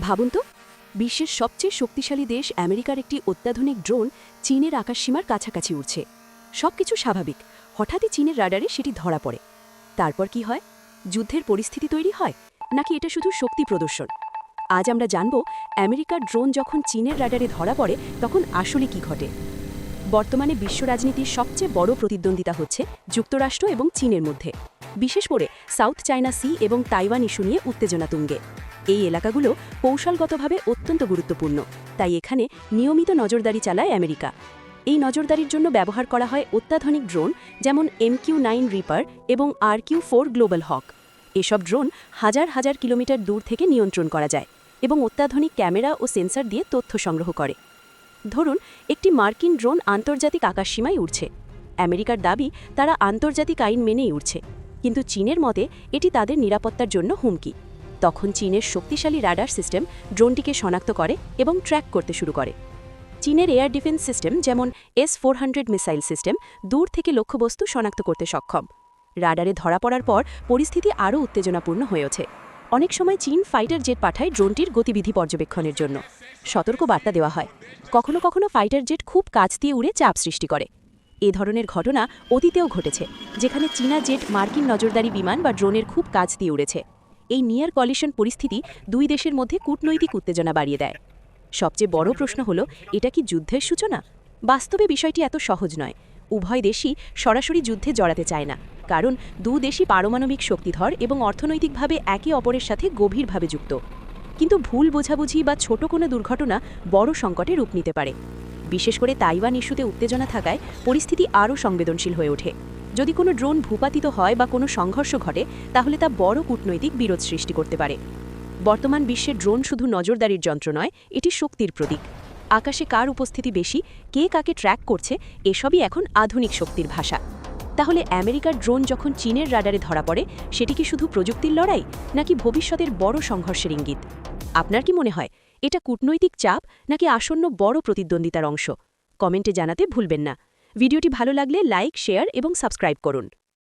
ভাবুন তো, বিশ্বের সবচেয়ে শক্তিশালী দেশ আমেরিকার একটি অত্যাধুনিক ড্রোন চীনের আকাশসীমার কাছাকাছি উড়ছে। সবকিছু স্বাভাবিক, হঠাৎই চীনের রাডারে সেটি ধরা পড়ে। তারপর কি হয়? যুদ্ধের পরিস্থিতি তৈরি হয়, নাকি এটা শুধু শক্তি প্রদর্শন? আজ আমরা জানব আমেরিকার ড্রোন যখন চীনের রাডারে ধরা পড়ে তখন আসলে কি ঘটে। বর্তমানে বিশ্ব রাজনীতির সবচেয়ে বড় প্রতিদ্বন্দ্বিতা হচ্ছে যুক্তরাষ্ট্র এবং চীনের মধ্যে, বিশেষ করে সাউথ চায়না সি এবং তাইওয়ান ইস্যু নিয়ে উত্তেজনা তুঙ্গে। এই এলাকাগুলো কৌশলগতভাবে অত্যন্ত গুরুত্বপূর্ণ, তাই এখানে নিয়মিত নজরদারি চালায় আমেরিকা। এই নজরদারির জন্য ব্যবহার করা হয় অত্যাধুনিক ড্রোন, যেমন MQ-9 রিপার এবং RQ-4 গ্লোবাল হক। এসব ড্রোন হাজার হাজার কিলোমিটার দূর থেকে নিয়ন্ত্রণ করা যায় এবং অত্যাধুনিক ক্যামেরা ও সেন্সর দিয়ে তথ্য সংগ্রহ করে। ধরুন, একটি মার্কিন ড্রোন আন্তর্জাতিক আকাশসীমায় উড়ছে। আমেরিকার দাবি তারা আন্তর্জাতিক আইন মেনেই উড়ছে, কিন্তু চীনের মতে এটি তাদের নিরাপত্তার জন্য হুমকি। তখন চীনের শক্তিশালী রাডার সিস্টেম ড্রোনটিকে শনাক্ত করে এবং ট্র্যাক করতে শুরু করে। চীনের এয়ার ডিফেন্স সিস্টেম, যেমন S-400 মিসাইল সিস্টেম, দূর থেকে লক্ষ্যবস্তু শনাক্ত করতে সক্ষম। রাডারে ধরা পড়ার পর পরিস্থিতি আরও উত্তেজনাপূর্ণ হয়ে ওঠে। অনেক সময় চীন ফাইটার জেট পাঠায় ড্রোনটির গতিবিধি পর্যবেক্ষণের জন্য। সতর্ক বার্তা দেওয়া হয়। কখনো কখনো ফাইটার জেট খুব কাছ দিয়ে উড়ে চাপ সৃষ্টি করে। এ ধরনের ঘটনা অতীতেও ঘটেছে, যেখানে চীনা জেট মার্কিন নজরদারি বিমান বা ড্রোনের খুব কাছ দিয়ে উড়েছে। এই নিয়ার কলিশন পরিস্থিতি দুই দেশের মধ্যে কূটনৈতিক উত্তেজনা বাড়িয়ে দেয়। সবচেয়ে বড় প্রশ্ন হলো, এটা কি যুদ্ধের সূচনা? বাস্তবে বিষয়টি এত সহজ নয়। উভয় দেশই সরাসরি যুদ্ধে জড়াতে চায় না, কারণ দেশই পারমাণবিক শক্তিধর এবং অর্থনৈতিকভাবে একে অপরের সাথে গভীরভাবে যুক্ত। কিন্তু ভুল বোঝাবুঝি বা ছোট কোনো দুর্ঘটনা বড় সংকটে রূপ নিতে পারে। বিশেষ করে তাইওয়ান ইস্যুতে উত্তেজনা থাকায় পরিস্থিতি আরও সংবেদনশীল হয়ে ওঠে। যদি কোনো ড্রোন ভূপাতিত হয় বা কোনো সংঘর্ষ ঘটে, তাহলে তা বড় কূটনৈতিক বিরোধ সৃষ্টি করতে পারে। বর্তমান বিশ্বে ড্রোন শুধু নজরদারির যন্ত্র নয়, এটি শক্তির প্রতীক। আকাশে কার উপস্থিতি বেশি, কে কাকে ট্র্যাক করছে, এসবই এখন আধুনিক শক্তির ভাষা। তাহলে আমেরিকার ড্রোন যখন চীনের রাডারে ধরা পড়ে, সেটি কি শুধু প্রযুক্তির লড়াই, নাকি ভবিষ্যতের বড় সংঘর্ষের ইঙ্গিত? আপনার কি মনে হয়, এটা কূটনৈতিক চাপ নাকি আসন্ন বড় প্রতিদ্বন্দ্বিতার অংশ? কমেন্টে জানাতে ভুলবেন না। ভিডিওটি ভালো লাগলে লাইক, শেয়ার এবং সাবস্ক্রাইব করুন।